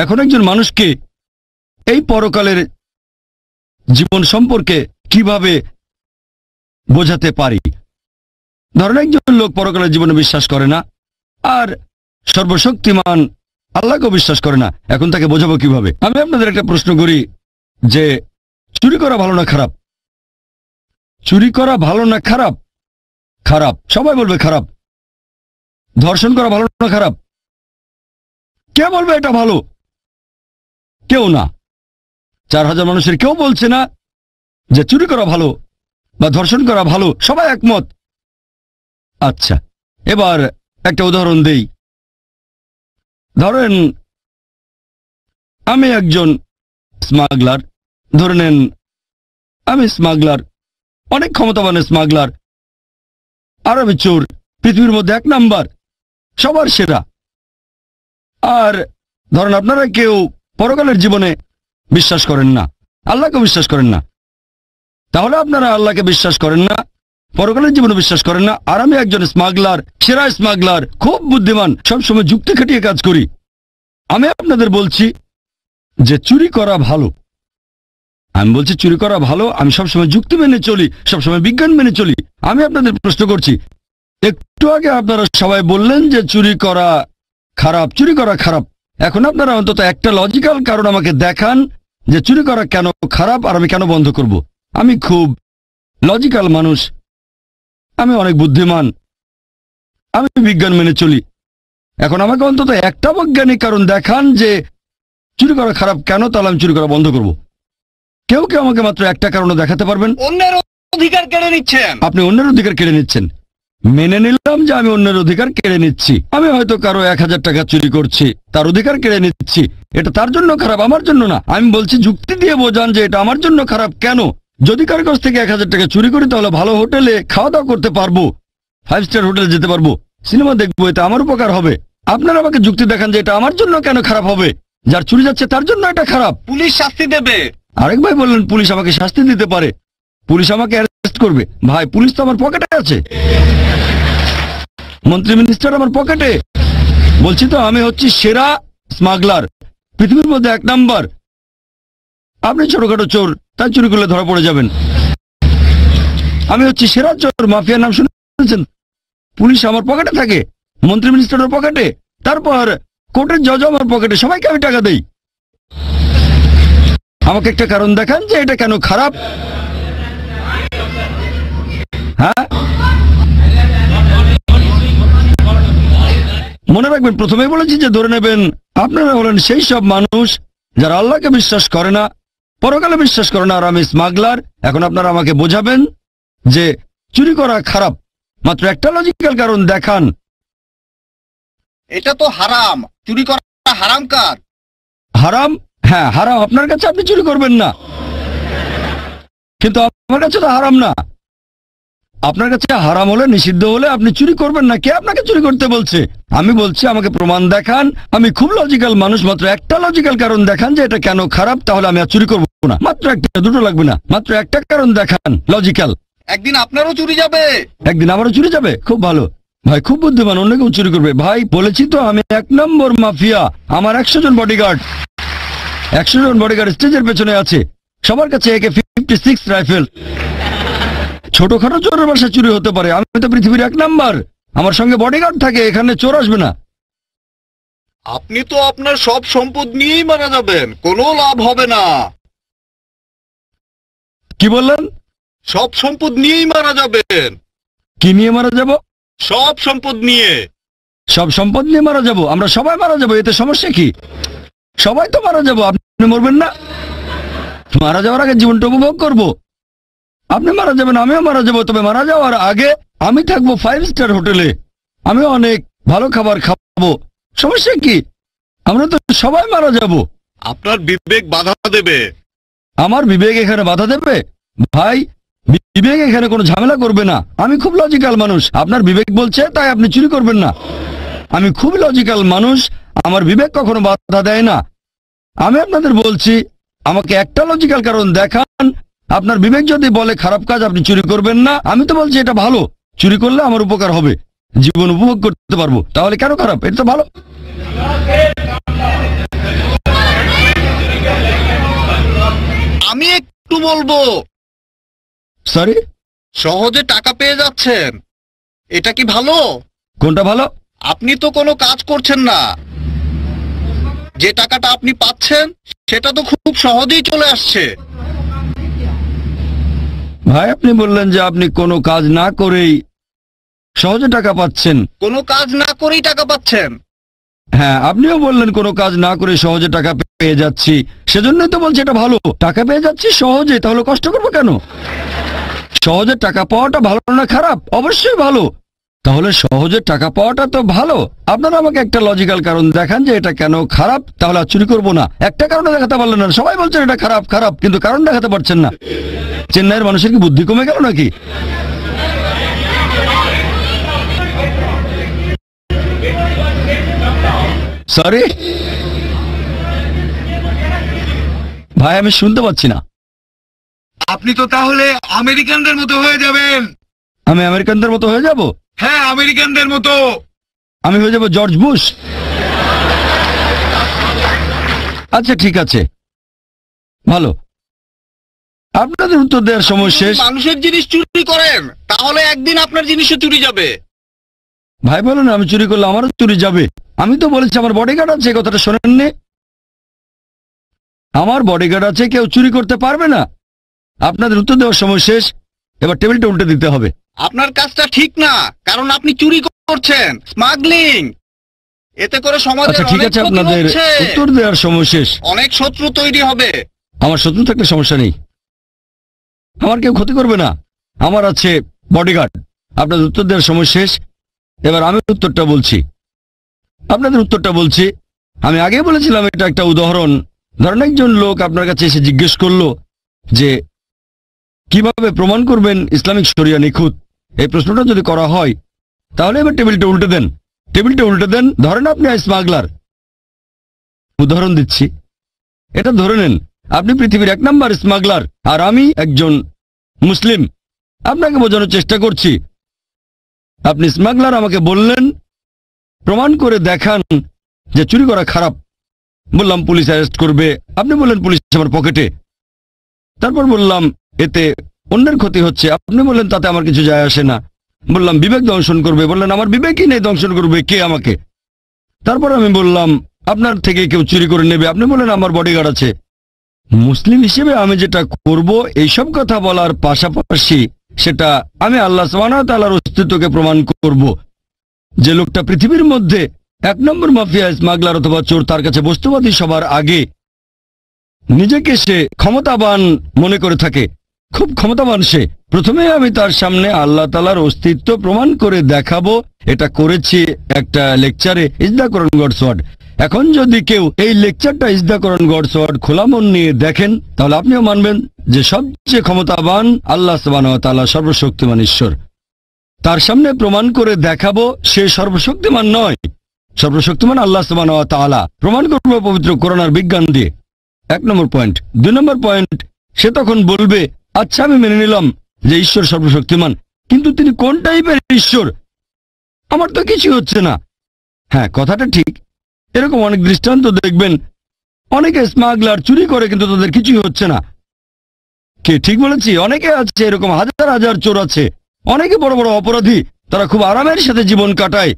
এখন একজন মানুষকে এই পরকালের জীবন সম্পর্কে কিভাবে বোঝাতে পারি? ধরেন একজন লোক পরকালের জীবনে বিশ্বাস করে না, আর সর্বশক্তিমান আল্লাহকে বিশ্বাস করে না। এখন তাকে বোঝাবো কিভাবে? আমি আপনাদের একটা প্রশ্ন করি যে চুরি করা ভালো না খারাপ? চুরি করা ভালো না খারাপ? খারাপ। সবাই বলবে খারাপ। ধর্ষণ করা ভালো না খারাপ? কে বলবে এটা ভালো? কেউ না। 4000 মানুষের কেউ বলছে না যে চুরি করা ভালো বা ধর্ষণ করা ভালো, সবাই একমত। আচ্ছা, এবার একটা উদাহরণ দেই। ধরেন আমি একজন স্মাগলার, ধরে নেন আমি স্মাগলার, অনেক ক্ষমতাবান স্মাগলার, আর আমি চোর, পৃথিবীর মধ্যে 1 নাম্বার, সবার সেরা। আর ধরেন আপনারা কেউ পরকালের জীবনে বিশ্বাস করেন না, আল্লাহকে বিশ্বাস করেন না। তাহলে আপনারা আল্লাহকে বিশ্বাস করেন না, পরকালের জীবনে বিশ্বাস করেন না, আর আমি একজন স্মাগলার, সেরা স্মাগলার, খুব বুদ্ধিমান, সবসময় যুক্তি খাটিয়ে কাজ করি। আমি আপনাদের বলছি যে চুরি করা ভালো। আমি বলছি চুরি করা ভালো, আমি সবসময় যুক্তি মেনে চলি, সবসময় বিজ্ঞান মেনে চলি। আমি আপনাদের প্রশ্ন করছি, একটু আগে আপনারা সবাই বললেন যে চুরি করা খারাপ, চুরি করা খারাপ। এখন আপনারা অন্তত একটা লজিক্যাল কারণ আমাকে দেখান যে চুরি করা কেন খারাপ আর আমি কেন বন্ধ করব। আমি খুব লজিক্যাল মানুষ, আমি অনেক বুদ্ধিমান, আমি বিজ্ঞান মেনে চলি। এখন আমাকে অন্তত একটা বৈজ্ঞানিক কারণ দেখান যে চুরি করা খারাপ কেন, তাহলে আমি চুরি করা বন্ধ করব। কেউ কেউ আমাকে মাত্র একটা কারণে দেখাতে পারবেন? অন্যের অধিকার কেড়ে নিচ্ছেন। আপনি অন্যের অধিকার কেড়ে নিচ্ছেন। মেনে নিলাম যে আমি অন্যের অধিকার কেড়ে নিচ্ছি। আমি হয়তো কারো 1000 টাকা চুরি করছি, তার অধিকার কেড়ে নিচ্ছি। এটা তার জন্য খারাপ, আমার জন্য না। আমি বলছি যুক্তি দিয়ে বোঝান যে এটা আমার জন্য খারাপ কেন। যদি কারো কাছ থেকে 1000 টাকা চুরি করি তাহলে ভালো হোটেলে খাওয়া দাওয়া করতে পারবো, 5 স্টার হোটেলে যেতে পারবো, সিনেমা দেখবো, এতে আমার উপকার হবে। আপনারা আমাকে যুক্তি দেখান যে এটা আমার জন্য কেন খারাপ হবে। যার চুরি যাচ্ছে তার জন্য এটা খারাপ। পুলিশ শাস্তি দেবে। আরেক ভাই বললেন পুলিশ আমাকে শাস্তি দিতে পারে, পুলিশ আমাকে অ্যারেস্ট করবে। ভাই, পুলিশ তো আমার পকেটে আছে, মন্ত্রী মিনিস্টার আমার পকেটে। বলছি তো আমি হচ্ছি সেরা স্মাগলার, পৃথিবীর মধ্যে 1 নাম্বার। আপনি ছোটখাটো চোর, তাই চুরি করলে ধরা পড়ে যাবেন। আমি হচ্ছি সেরা চোর, মাফিয়ার নাম শুনেছেন? পুলিশ আমার পকেটে থাকে, মন্ত্রী মিনিস্টারের পকেটে, তারপর কোর্টের জজ আমার পকেটে, সবাইকে আমি টাকা দেই। আমাকে একটা কারণ দেখান যে এটা কেন খারাপ। হ্যাঁ, মনে রাখবেন প্রথমেই বলেছি যে ধরে নেবেন আপনারা হলেন সেই সব মানুষ যারা আল্লাহকে বিশ্বাস করে না, পরকালে বিশ্বাস করে না, আর আমি স্মাগলার। এখন আপনারা আমাকে বোঝাবেন যে চুরি করা খারাপ, মাত্র একটা লজিক্যাল কারণ দেখান। এটা তো হারাম, চুরি করা হারাম কাজ। হারাম? হ্যাঁ হারাম আপনার কাছে, আপনি চুরি করবেন না, কিন্তু আমার কাছে তো হারাম না। আপনার কাছে হারাম হলে, নিষিদ্ধ হলে আপনি চুরি করবেন না। কে আপনাকে চুরি করতে বলছে? আমি বলছি আমাকে প্রমাণ দেখান। আমি খুব লজিক্যাল মানুষ, মাত্র একটা লজিক্যাল কারণ দেখান যে এটা কেন খারাপ, তাহলে আমি আর চুরি করবো না। মাত্র একটা, দুটো লাগবে না, মাত্র একটা কারণ দেখান লজিক্যাল। একদিন আপনারও চুরি যাবে। একদিন আমারও চুরি যাবে? খুব ভালো ভাই, খুব বুদ্ধিমান, অন্য কেউ চুরি করবে। ভাই বলেছি তো আমি 1 নম্বর মাফিয়া। আমার 100 জন বডিগার্ড, 100 জন বডিগার্ড স্টেজের পেছনে আছে, সবার কাছে AK-56 রাইফেল। ছোটখাটো চোরের বাসা চুরি হতে পারে, আমি তো পৃথিবীর 1 নাম্বার, আমার সঙ্গে বডিগার্ড থাকে, এখানে চোর আসবে না। আপনি তো আপনার সব সম্পদ নিয়েই মারা যাবেন, কোনো লাভ হবে না। কি বললেন? সব সম্পদ নিয়েই মারা যাবেন। কি নিয়ে মারা যাব? সব সম্পদ নিয়ে। সব সম্পদ নিয়ে মারা যাব? আমরা সবাই মারা যাব, এতে সমস্যা কি? সবাই তো মারা যাব, আপনি মরবেন না? মারা যাওয়ার আগে জীবনটা উপভোগ করব। আপনি মারা যাবেন, আমিও মারা যাব, তবে মারা যাওয়ার আগে আমি থাকবো 5 স্টার হোটেলে, আমি অনেক ভালো খাবার খাবো। সমস্যা কি? আমরা তো সবাই মারা যাব। আপনার বিবেক বাধা দেবে। আমার বিবেক এখানে বাধা দেবে? ভাই, বিবেক এখানে কোনো ঝামেলা করবে না। আমি খুব লজিক্যাল মানুষ, আপনার বিবেক বলছে তাই আপনি চুরি করবেন না। আমি খুব লজিক্যাল মানুষ, আমার বিবেক কখনো বাধা দেয় না। আমি আপনাদের বলছি আমাকে একটা লজিক্যাল কারণ দেখান। আপনার বিবেক যদি বলে খারাপ কাজ, আপনি চুরি করবেন না। আমি তো বলছি এটা ভালো, চুরি করলে আমার উপকার হবে, জীবন উপভোগ করতে পারবো, তাহলে কেন খারাপ? এটা তো ভালো। বলবো। সরি, সহজে টাকা পেয়ে যাচ্ছেন, এটা কি ভালো? কোনটা ভালো? আপনি তো কোনো কাজ করছেন না, যে টাকাটা আপনি পাচ্ছেন সেটা তো খুব সহজেই চলে আসছে। ভাই, আপনি বললেন যে আপনি কোনো কাজ না করেই সহজে টাকা পাচ্ছেন। কোনো কাজ না করেই টাকা পাচ্ছেন। হ্যাঁ, আপনিও বললেন কোনো কাজ না করে সহজে টাকা পেয়ে যাচ্ছি, সেজন্যই তো বলছি এটা ভালো। টাকা পেয়ে যাচ্ছি সহজে, তাহলে কষ্ট করবো কেন? সহজে টাকা পাওয়াটা ভালো না খারাপ? অবশ্যই ভালো। তাহলে সহজে টাকা পাওয়াটা তো ভালো। আপনারা আমাকে একটা লজিক্যাল কারণ দেখান যে এটা কেন খারাপ, তাহলে আর চুরি করবো না। একটা কারণে দেখাতে পারলেন না। সবাই বলছেন এটা খারাপ খারাপ, কিন্তু কারণ দেখাতে পারছেন না। চেন্নাইয়ের মানুষের কি বুদ্ধি কমে গেল নাকি? সরি ভাই, আমি শুনতে পাচ্ছি না। আপনি তো তাহলে আমেরিকানদের মতো হয়ে যাবেন। আমি আমেরিকানদের মতো হয়ে যাব? হ্যাঁ, আমেরিকানদের মতো। আমি হয়ে যাব জর্জ বুশ? আচ্ছা ঠিক আছে, ভালো। আপনাদের উত্তর দেওয়ার সময় শেষ। মানুষের জিনিস চুরি করেন তাহলে একদিন আপনার জিনিসও চুরি যাবে। ভাই বলেন, আমি চুরি করলে আমারও চুরি যাবে? আমি তো বলেছি আমার বডিগার্ড আছে, এই কথাটা শোনেননি? আমার বডিগার্ড আছে, কেউ চুরি করতে পারবে না। আপনাদের উত্তর দেওয়ার সময় শেষ, এবার টেবিলটা উল্টে দিতে হবে। আপনার কাজটা ঠিক না, কারণ আপনি চুরি করছেন, স্মাগলিং। এতে করে সমাজের আচ্ছা ঠিক অনেক আছে, ক্ষতি আপনাদের হচ্ছে। উত্তর দেওয়ার সময় শেষ। অনেক শত্রু তৈরি হবে। আমার শত্রু থাকলে সমস্যা নেই, আমার কেউ ক্ষতি করবে না। আমার আছে বডিগার্ড। আপনাদের উত্তর দেওয়ার সময় শেষ, এবার আমি উত্তরটা বলছি। আপনাদের উত্তরটা বলছি। আমি আগে বলেছিলাম এটা একটা উদাহরণ। ধরেন একজন লোক আপনার কাছে এসে জিজ্ঞেস করলো যে কিভাবে প্রমাণ করবেন ইসলামিক শরিয়া নিখুঁত। এই প্রশ্নটা যদি করা হয়, তাহলে এবার টেবিলটা উল্টে দেন। টেবিলটা উল্টে দেন। ধরেন আপনি স্মাগলার, উদাহরণ দিচ্ছি, এটা ধরে নেন আপনি পৃথিবীর 1 নম্বর স্মাগলার আর আমি একজন মুসলিম। আপনাকে বোঝানোর চেষ্টা করছি। আপনি স্মাগলার, আমাকে বললেন প্রমাণ করে দেখান যে চুরি করা খারাপ। বললাম পুলিশ অ্যারেস্ট করবে। আপনি বললেন পুলিশ আমার পকেটে। তারপর বললাম এতে অন্যের ক্ষতি হচ্ছে। আপনি বললেন তাতে আমার কিছু যায় আসে না। বললাম বিবেক দংশন করবে। বললেন আমার বিবেকই নেই, দংশন করবে কে আমাকে? তারপর আমি বললাম আপনার থেকে কেউ চুরি করে নেবে। আপনি বললেন আমার বডিগার্ড আছে। মুসলিম হিসেবে আমি যেটা করব, এইসব কথা বলার পাশাপাশি সেটা আমি আল্লাহ সুবহানাহু ওয়া তাআলার অস্তিত্বকে প্রমাণ করব। যে লোকটা পৃথিবীর মধ্যে 1 নম্বর মাফিয়া, স্মাগলার অথবা চোর, তার কাছে বস্তুবাদী সবার আগে নিজেকে সে ক্ষমতাবান মনে করে থাকে, খুব ক্ষমতাবান সে। প্রথমে আমি তার সামনে আল্লাহ তাআলার অস্তিত্ব প্রমাণ করে দেখাবো। এটা করেছি একটা লেকচারে, is the Quran God's word. এখন যদি কেউ এই লেকচারটা is the Quran God's word খোলা মন নিয়ে দেখেন, তাহলে আপনিও মানবেন যে সবচেয়ে ক্ষমতাবান আল্লাহ সুবহানাহু ওয়া তাআলা, সর্বশক্তিমান ঈশ্বর। তার সামনে প্রমাণ করে দেখাবো সে সর্বশক্তিমান নয়, সর্বশক্তিমান আল্লাহ সুবহানাহু ওয়া তাআলা। প্রমাণ করবো পবিত্র কোরআন আর বিজ্ঞান দিয়ে। 1 নম্বর পয়েন্ট। 2 নম্বর পয়েন্ট, সে তখন বলবে আচ্ছা আমি মেনে নিলাম যে ঈশ্বর সর্বশক্তিমান, কিন্তু তিনি কোন টাইপের ঈশ্বর? আমার তো কিছু হচ্ছে না। হ্যাঁ, কথাটা ঠিক। এরকম অনেক দৃষ্টান্ত দেখবেন। অনেকে স্মাগলার, চুরি করে কিন্তু তাদের কিছুই হচ্ছে না। কে ঠিক বলেছি? অনেকে আছে এরকম, হাজার হাজার চোর আছে। অনেকে বড় বড় অপরাধী, তারা খুব আরামের সাথে জীবন কাটায়,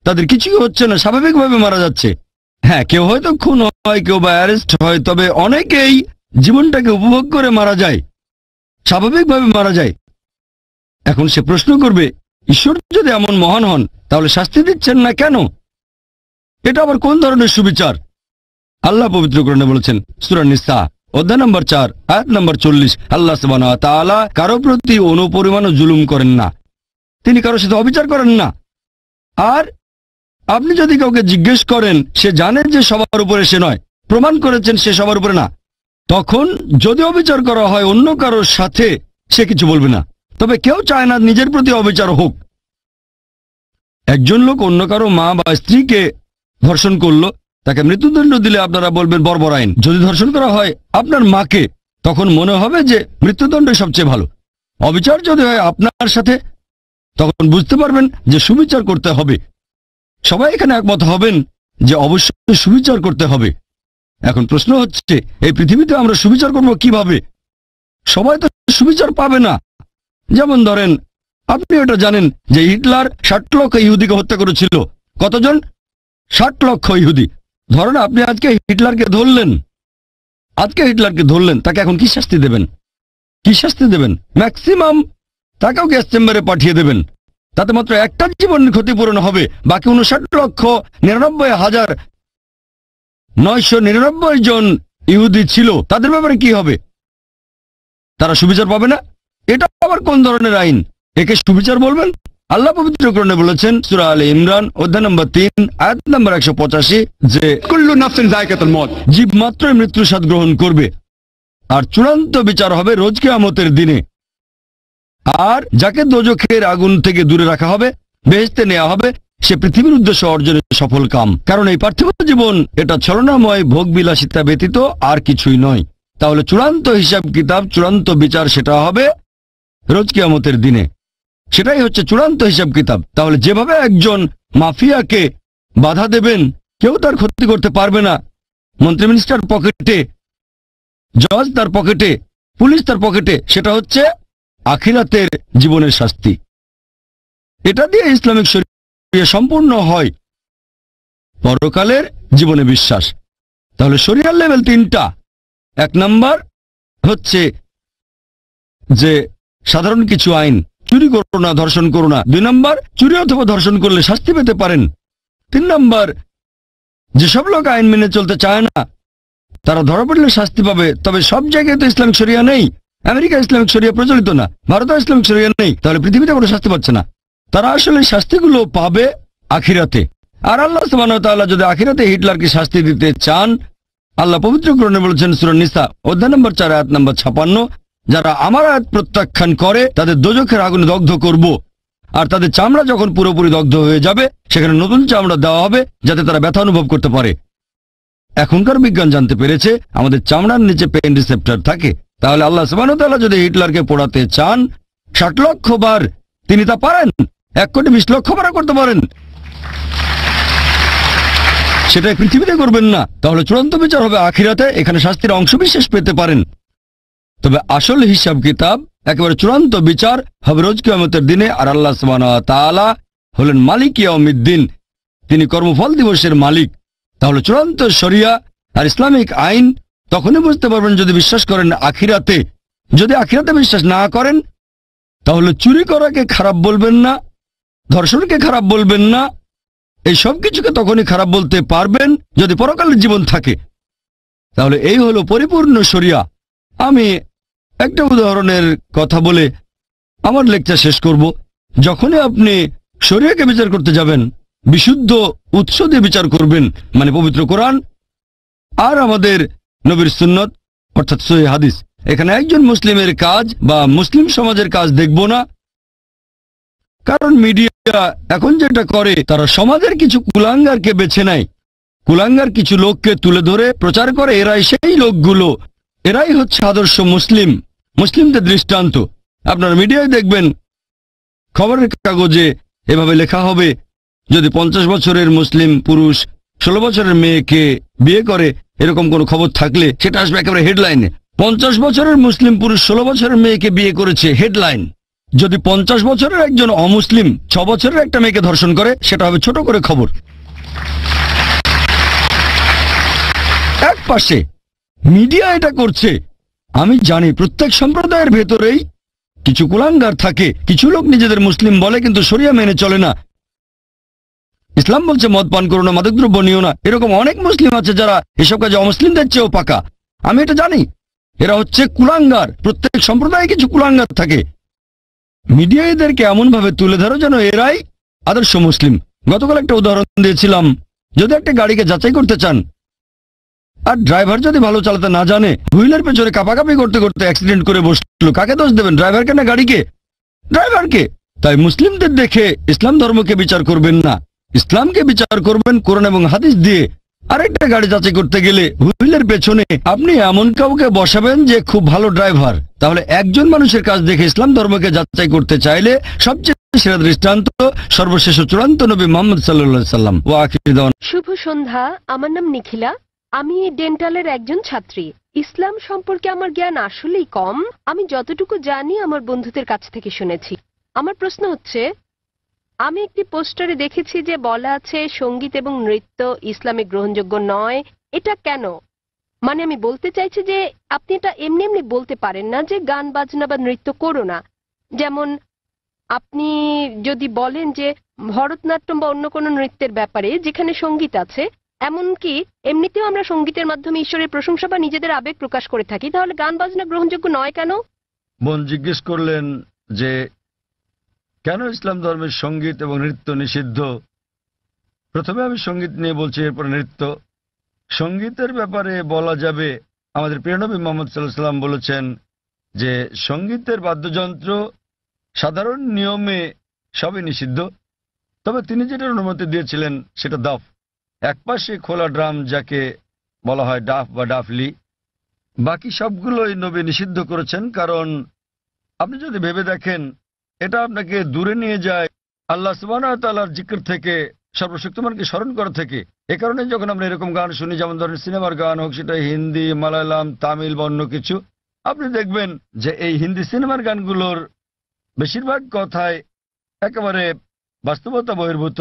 তাদের কিছুই হচ্ছে না, স্বাভাবিকভাবে মারা যাচ্ছে। হ্যাঁ, কেউ হয়তো খুন হয়, কেউ বা অ্যারেস্ট হয়, তবে অনেকেই জীবনটাকে উপভোগ করে মারা যায়, স্বাভাবিকভাবে মারা যায়। এখন সে প্রশ্ন করবে ঈশ্বর যদি এমন মহান হন, তাহলে শাস্তি দিচ্ছেন না কেন? এটা আবার কোন ধরনের সুবিচার? আল্লাহ পবিত্র কোরআনে বলেছেন, সূরা নিসা অধ্যায় নম্বর 4 আয়াত নম্বর 40, আল্লাহ সুবহানাহু ওয়া তাআলা কারো প্রতি অনুপরিমাণও জুলুম করেন না, তিনি কারোর সাথে অবিচার করেন না। আর আপনি যদি কাউকে জিজ্ঞেস করেন, সে জানে যে সবার উপরে সে নয়, প্রমাণ করেছেন সে সবার উপরে না, তখন যদি অবিচার করা হয় অন্য কারোর সাথে, সে কিছু বলবে না। তবে কেউ চায় না নিজের প্রতি অবিচার হোক। একজন লোক অন্য কারো মা বা স্ত্রীকে ধর্ষণ করলো, তাকে মৃত্যুদণ্ড দিলে আপনারা বলবেন বর্বর আইন। যদি ধর্ষণ করা হয় আপনার মাকে, তখন মনে হবে যে মৃত্যুদণ্ড সবচেয়ে ভালো। অবিচার যদি হয় আপনার সাথে, তখন বুঝতে পারবেন যে সুবিচার করতে হবে। সবাই এখানে একমত হবেন যে অবশ্যই সুবিচার করতে হবে। এখন প্রশ্ন হচ্ছে, এই পৃথিবীতে আমরা সুবিচার করব কিভাবে? সবাই তো সুবিচার পাবে না। যেমন ধরেন, আপনি এটা জানেন যে হিটলার 60 লক্ষ ইহুদিকে হত্যা করেছিল। কতজন? 60 লক্ষ ইহুদি। ধরেন আপনি আজকে হিটলারকে ধরলেন, তাকে এখন কি শাস্তি দেবেন? ম্যাক্সিমাম তাকেও গ্যাস চেম্বারে পাঠিয়ে দেবেন। তাতে মাত্র একটা জীবনের ক্ষতিপূরণ হবে। বাকি 59,99,999 জন ইহুদি ছিল, তাদের ব্যাপারে কি হবে? তারা সুবিচার পাবে না? এটা আবার কোন ধরনের আইন? একে সুবিচার বলবেন? আল্লাহ পবিত্র কোরআনে বলেছেন, সূরা আলে ইমরান অধ্যায় নম্বর 3 আয়াত নম্বর 185, যে কুল্লু নাফসিন যায়কাতুল মউত, জীব মাত্রই মৃত্যুর স্বাদ গ্রহণ করবে, আর চূড়ান্ত বিচার হবে রোজ কিয়ামতের দিনে। আর যাকে দোজখের আগুন থেকে দূরে রাখা হবে, বেহেশতে নেওয়া হবে, সে পৃথিবীর উদ্দেশ্য অর্জনে সফল কাম। কারণ এই পার্থিব জীবন এটা ছলনাময় ভোগ বিলাসিতা ব্যতীত আর কিছুই নয়। তাহলে চূড়ান্ত হিসাব কিতাব, চূড়ান্ত বিচার সেটা হবে রোজ কিয়ামতের দিনে। সেটাই হচ্ছে চূড়ান্ত হিসাব কিতাব। তাহলে যেভাবে একজন মাফিয়াকে বাধা দেবেন, কেউ তার ক্ষতি করতে পারবে না, মন্ত্রী মিনিস্টার পকেটে, জজ তার পকেটে, পুলিশ তার পকেটে, সেটা হচ্ছে আখিরাতের জীবনের শাস্তি। এটা দিয়ে ইসলামিক শরিয়া সম্পূর্ণ হয়, পরকালের জীবনে বিশ্বাস। তাহলে শরিয়ার লেভেল 3টা। 1 নাম্বার হচ্ছে যে সাধারণ কিছু আইন, চুরি করো না, ধর্ষণ করো না। 2 নাম্বার, চুরি অথবা ধর্ষণ করলে শাস্তি পেতে পারেন। 3 নাম্বার, যেসব লোক আইন মেনে চলতে চায় না তারা ধরা পড়লে শাস্তি পাবে। তবে সব জায়গায় তো ইসলামিক শরিয়া নেই। আমেরিকা ইসলামিক শরিয়া প্রচলিত না, ভারতে ইসলামিক শরিয়া নেই, তাহলে পৃথিবীতে কোনো শাস্তি পাচ্ছে না। তারা আসলে শাস্তিগুলো পাবে আখিরাতে। আর আল্লাহ সুবহানাহু ওয়া তাআলা যদি আখিরাতে হিটলারকে শাস্তি দিতে চান, আল্লাহ পবিত্র কোরআনে বলেছেন সূরা নিসা অধ্যায় নম্বর 4 আয়াত নম্বর 56, যারা আমার আয়াত প্রত্যাখ্যান করে তাদের দোজখের আগুনে দগ্ধ করব, আর তাদের চামড়া যখন পুরোপুরি দগ্ধ হয়ে যাবে সেখানে নতুন চামড়া দেওয়া হবে যাতে তারা ব্যথা অনুভব করতে পারে। এখনকার বিজ্ঞান জানতে পেরেছে আমাদের চামড়ার নিচে পেইন রিসেপ্টর থাকে। তাহলে আল্লাহ সুবহানাহু ওয়া তাআলা যদি হিটলারকে পোড়াতে চান 60 লক্ষ বার, তিনি তা পারেন। 1,20,00,000 বার করতে পারেন। সেটাই পৃথিবীতে করবেন না। তাহলে চূড়ান্ত বিচার হবে আখিরাতে, এখানে শাস্তির অংশ বিশেষ পেতে পারেন। তবে আসল হিসাব কিতাব, একেবারে চূড়ান্ত বিচার হবে রোজ কিয়ামতের দিনে। আর আল্লাহ সুবহানাহু ওয়া তাআলা হলেন মালিক ইয়াউমিদ্দিন, তিনি কর্মফল দিবসের মালিক। তাহলে চূড়ান্ত শরিয়া আর ইসলামিক আইন তখনই বুঝতে পারবেন যদি বিশ্বাস করেন আখিরাতে। যদি আখিরাতে বিশ্বাস না করেন তাহলে চুরি করাকে খারাপ বলবেন না, ধর্ষণকে খারাপ বলবেন না, এই সব কিছুকে তখনই খারাপ বলতে পারবেন যদি পরকালের জীবন থাকে। তাহলে এই হলো পরিপূর্ণ শরিয়া। আমি একটা উদাহরণের কথা বলে আমার লেকচার শেষ করব। যখনই আপনি শরিয়াকে বিচার করতে যাবেন, বিশুদ্ধ উৎস দিয়ে বিচার করবেন, মানে পবিত্র কোরআন আর আমাদের নবীর সুন্নত অর্থাৎ সহিহ হাদিস। এখানে একজন মুসলিমের কাজ বা মুসলিম সমাজের কাজ দেখব না, কারণ মিডিয়া এখন যেটা করে তারা সমাজের কিছু কুলাঙ্গারকে বেছে নেয়, কুলাঙ্গার কিছু লোককে তুলে ধরে প্রচার করে এরাই সেই লোকগুলো, এরাই হচ্ছে আদর্শ মুসলিম, মুসলিমদের দৃষ্টান্ত। আপনারা মিডিয়ায় দেখবেন খবরের কাগজে এভাবে লেখা হবে, যদি 50 বছরের মুসলিম পুরুষ 16 বছরের মেয়েকে বিয়ে করে, এরকম কোনো খবর থাকলে সেটা আসবে একেবারে হেডলাইনে। 50 বছরের মুসলিম পুরুষ 16 বছরের মেয়েকে বিয়ে করেছে, হেডলাইন। যদি 50 বছরের একজন অমুসলিম 6 বছরের একটা মেয়েকে ধর্ষণ করে, সেটা হবে ছোট করে খবর। এক পাশে মিডিয়া এটা করছে। আমি জানি প্রত্যেক সম্প্রদায়ের ভেতরেই কিছু কুলাঙ্গার থাকে, কিছু লোক নিজেদের মুসলিম বলে কিন্তু শরিয়া মেনে চলে না। ইসলাম বলছে মদ পান করো না, মাদকদ্রব্য নিও না। এরকম অনেক মুসলিম আছে যারা এসব কাজে অমুসলিমদের চেয়েও পাকা। আমি এটা জানি, এরা হচ্ছে কুলাঙ্গার। প্রত্যেক সম্প্রদায়ে কিছু কুলাঙ্গার থাকে। মিডিয়া এদেরকে এমন ভাবে তুলে ধরো যেন এরাই আদর্শ মুসলিম। গতকাল একটা উদাহরণ দিয়েছিলাম, যদি একটা গাড়িকে যাচাই করতে চান আর ড্রাইভার যদি ভালো চালাতে না জানে, হুইলের পেছনে কাঁপাকাঁপি করতে করতে অ্যাক্সিডেন্ট করে বসলো, কাকে দোষ দেবেন? ড্রাইভারকে না গাড়িকে? ড্রাইভারকে। তাই মুসলিমদের দেখে ইসলাম ধর্মকে বিচার করবেন না, ইসলামকে বিচার করবেন কোরআন এবং হাদিস দিয়ে। আরেকটা গাড়ি যাচাই করতে গেলে হুইলের পেছনে আপনি এমন কাউকে বসাবেন যে খুব ভালো ড্রাইভার। তাহলে একজন মানুষের কাজ দেখে ইসলাম ধর্মকে যাচাই করতে চাইলে সবচেয়ে সেরা দৃষ্টান্ত সর্বশেষ চূড়ান্ত নবী মুহাম্মদ সাল্লাল্লাহু আলাইহি সাল্লাম। ওয়া আখিরু দাওয়ানা। শুভ সন্ধ্যা। আমার নাম নিখিলা। আমি ডেন্টালের একজন ছাত্রী। ইসলাম সম্পর্কে আমার জ্ঞান আসলেই কম। আমি যতটুকু জানি আমার বন্ধুদের কাছ থেকে শুনেছি। আমার প্রশ্ন হচ্ছে, আমি একটি পোস্টারে দেখেছি যে বলা আছে সঙ্গীত এবং নৃত্য ইসলামে গ্রহণযোগ্য নয়। এটা কেন? মানে আমি বলতে চাইছি যে আপনি এটা এমনি এমনি বলতে পারেন না যে গান বাজনা বা নৃত্য করো না। যেমন আপনি যদি বলেন যে ভরতনাট্যম বা অন্য কোনো নৃত্যের ব্যাপারে যেখানে সঙ্গীত আছে, এমনকি এমনিতেও আমরা সঙ্গীতের মাধ্যমে ঈশ্বরের প্রশংসা বা নিজেদের আবেগ প্রকাশ করে থাকি, তাহলে গান বাজনা গ্রহণযোগ্য নয় কেন? বোন জিজ্ঞেস করলেন যে কেন ইসলাম ধর্মের সঙ্গীত এবং নৃত্য নিষিদ্ধ। প্রথমে আমি সঙ্গীত নিয়ে বলছি, এরপর নৃত্য। সঙ্গীতের ব্যাপারে বলা যাবে, আমাদের প্রিয় নবী মুহাম্মদ সাল্লাল্লাহু আলাইহি ওয়াসাল্লাম বলেছেন যে সঙ্গীতের বাদ্যযন্ত্র সাধারণ নিয়মে সবই নিষিদ্ধ, তবে তিনি যেটার অনুমতি দিয়েছিলেন সেটা দাফ, একপাশে খোলা ড্রাম যাকে বলা হয় ডাফ বা ডাফলি। বাকি সবগুলোই নবী নিষিদ্ধ করেছেন, কারণ আপনি যদি ভেবে দেখেন এটা আপনাকে দূরে নিয়ে যায় আল্লাহ সুবহানাহু ওয়া তাআলার জিকির থেকে, সর্বশক্তিমানকে স্মরণ করা থেকে। এ কারণে যখন আমরা এরকম গান শুনি, যেমন ধরেন সিনেমার গান হোক, সেটা হিন্দি, মালায়ালাম, তামিল বা অন্য কিছু, আপনি দেখবেন যে এই হিন্দি সিনেমার গানগুলোর বেশিরভাগ কথায় একেবারে বাস্তবতা বহির্ভূত।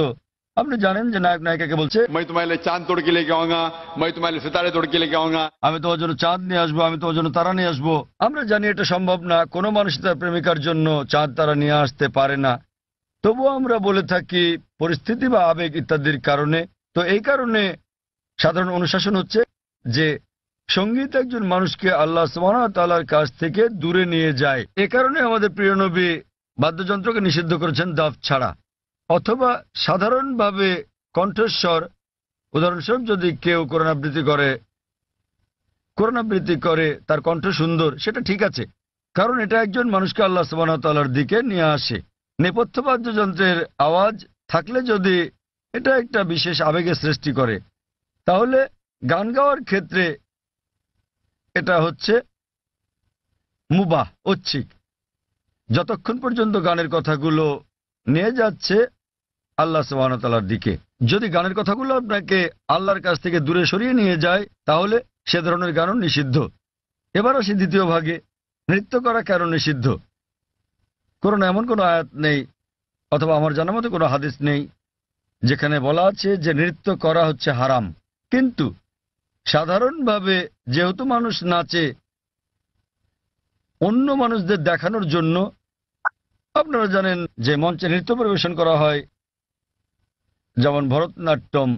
আপনি জানেন যে নায়ক নায়িকাকে বলছে, मैं तुम्हारे लिए चांद तोड़ के लेके आऊंगा, मैं तुम्हारे लिए सितारे तोड़ के लेके आऊंगा। আমি তোমার জন্য চাঁদ নিয়ে আসবো, আমি তোমার জন্য তারা নিয়ে আসবো। আমরা জানি এটা সম্ভব না, কোনো মানুষ তার প্রেমিকার জন্য চাঁদ তারা নিয়ে আসতে পারে না। তবুও আমরা বলে থাকি পরিস্থিতি বা আবেগ ইত্যাদির কারণে। তো এই কারণে সাধারণ অনুশাসন হচ্ছে যে সঙ্গীত একজন মানুষকে আল্লাহ সুবহানাহু ওয়া তাআলার কাছ থেকে দূরে নিয়ে যায়। এ কারণে আমাদের প্রিয় নবী বাদ্যযন্ত্রকে নিষিদ্ধ করেছেন দাফ ছাড়া, অথবা সাধারণভাবে কণ্ঠস্বর। উদাহরণস্বরূপ যদি কেউ কোরআন আবৃত্তি করে তার কণ্ঠ সুন্দর, সেটা ঠিক আছে, কারণ এটা একজন মানুষকে আল্লাহ সুবহানাহু ওয়া তাআলার দিকে নিয়ে আসে। নেপথ্য বাদ্যযন্ত্রের আওয়াজ থাকলে যদি এটা একটা বিশেষ আবেগের সৃষ্টি করে, তাহলে গান গাওয়ার ক্ষেত্রে এটা হচ্ছে মুবাহ, ঐচ্ছিক, যতক্ষণ পর্যন্ত গানের কথাগুলো নিয়ে যাচ্ছে আল্লাহ সুবহানাহু ওয়া তাআলার দিকে। যদি গানের কথাগুলো আপনাকে আল্লাহর কাছ থেকে দূরে সরিয়ে নিয়ে যায়, তাহলে সে ধরনের গানও নিষিদ্ধ। এবার আসি দ্বিতীয় ভাগে, নৃত্য করা কেন নিষিদ্ধ। কোরআনে এমন কোনো আয়াত নেই, অথবা আমার জানা মতো কোনো হাদিস নেই যেখানে বলা আছে যে নৃত্য করা হচ্ছে হারাম। কিন্তু সাধারণভাবে যেহেতু মানুষ নাচে অন্য মানুষদের দেখানোর জন্য, আপনারা জানেন যে মঞ্চে নৃত্য পরিবেশন করা হয়, যেমন ভরতনাট্যম।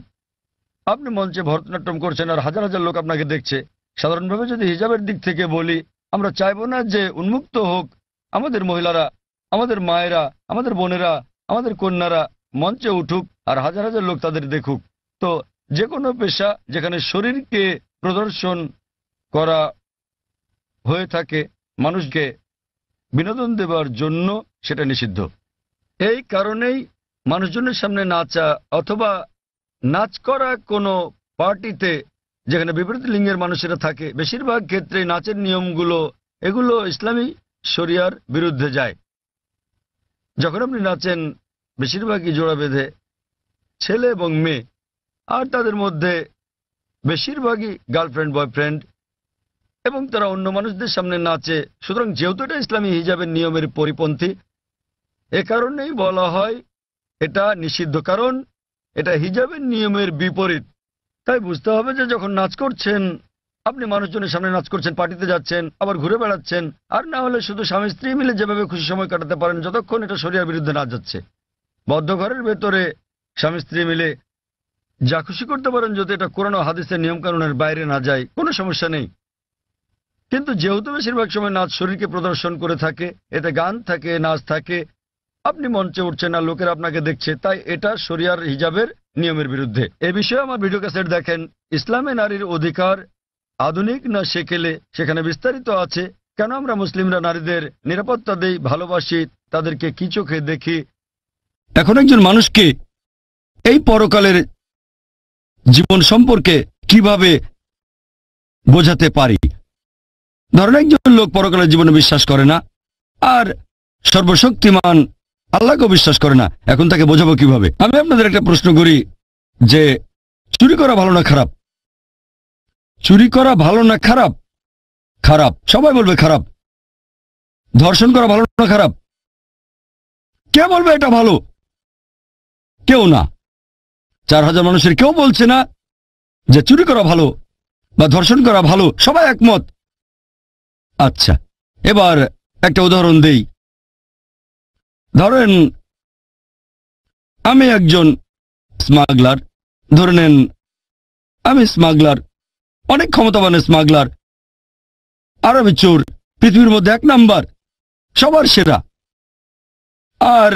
আপনি মঞ্চে ভরতনাট্যম করছেন আর হাজার হাজার লোক আপনাকে দেখছে। সাধারণভাবে যদি হিজাবের দিক থেকে বলি, আমরা চাইবো না যে উন্মুক্ত হোক আমাদের মহিলারা, আমাদের মায়েরা, আমাদের বোনেরা, আমাদের কন্যারা মঞ্চে উঠুক আর হাজার হাজার লোক তাদের দেখুক। তো যে কোনো পেশা যেখানে শরীরকে প্রদর্শন করা হয়ে থাকে মানুষকে বিনোদন দেওয়ার জন্য, সেটা নিষিদ্ধ। এই কারণেই মানুষজনের সামনে নাচা অথবা নাচ করা কোনো পার্টিতে যেখানে বিপরীত লিঙ্গের মানুষেরা থাকে, বেশিরভাগ ক্ষেত্রে নাচের নিয়মগুলো এগুলো ইসলামী শরিয়ার বিরুদ্ধে যায়। যখন আপনি নাচেন বেশিরভাগই জোড়া বেঁধে, ছেলে এবং মেয়ে, আর তাদের মধ্যে বেশিরভাগই গার্লফ্রেন্ড বয়ফ্রেন্ড, এবং তারা অন্য মানুষদের সামনে নাচে। সুতরাং যেহেতু এটা ইসলামী হিজাবের নিয়মের পরিপন্থী, এ কারণেই বলা হয় এটা নিষিদ্ধ, কারণ এটা হিজাবের নিয়মের বিপরীত। তাই বুঝতে হবে যে যখন নাচ করছেন, আপনি মানুষজনের সামনে নাচ করছেন, পার্টিতে যাচ্ছেন, আবার ঘুরে বেড়াচ্ছেন, আর না হলে শুধু স্বামী স্ত্রী মিলে যেভাবে খুশি সময় কাটাতে পারেন, যতক্ষণ এটা শরিয়ার বিরুদ্ধে না যাচ্ছে। বদ্ধ ঘরের ভেতরে স্বামী স্ত্রী মিলে যা খুশি করতে পারেন, যদি এটা কোরআন ও হাদিসের নিয়মকানুনের বাইরে না যায়, কোনো সমস্যা নেই। কিন্তু যেহেতু বেশিরভাগ সময় নাচ শরীরকে প্রদর্শন করে থাকে, এতে গান থাকে, নাচ থাকে, আপনি মঞ্চে উঠছেন আর লোকেরা আপনাকে দেখছে, তাই এটা শরিয়ার হিজাবের নিয়মের বিরুদ্ধে। এ বিষয়ে আমার ভিডিও ক্যাসেট দেখেন, ইসলামে নারীর অধিকার আধুনিক না সেকেলে, সেখানে বিস্তারিত আছে কেন আমরা মুসলিমরা নারীদের নিরাপত্তা দেই, ভালোবাসি, তাদেরকে কি চোখে দেখি। এখন একজন মানুষকে এই পরকালের জীবন সম্পর্কে কিভাবে বোঝাতে পারি। ধরেন একজন লোক পরকালের জীবনে বিশ্বাস করে না আর সর্বশক্তিমান আল্লাহকেও বিশ্বাস করে না, এখন তাকে বোঝাবো কিভাবে? আমি আপনাদের একটা প্রশ্ন করি যে চুরি করা ভালো না খারাপ? চুরি করা ভালো না খারাপ? খারাপ, সবাই বলবে খারাপ। ধর্ষণ করা ভালো না খারাপ? কে বলবে এটা ভালো? কেউ না। 4000 মানুষের কেউ বলছে না যে চুরি করা ভালো বা ধর্ষণ করা ভালো, সবাই একমত। আচ্ছা, এবার একটা উদাহরণ দেই। ধরেন আমি একজন স্মাগলার, ধরে নেন আমি স্মাগলার, অনেক ক্ষমতাবান স্মাগলার, আর আমি চোর, পৃথিবীর মধ্যে 1 নাম্বার, সবার সেরা। আর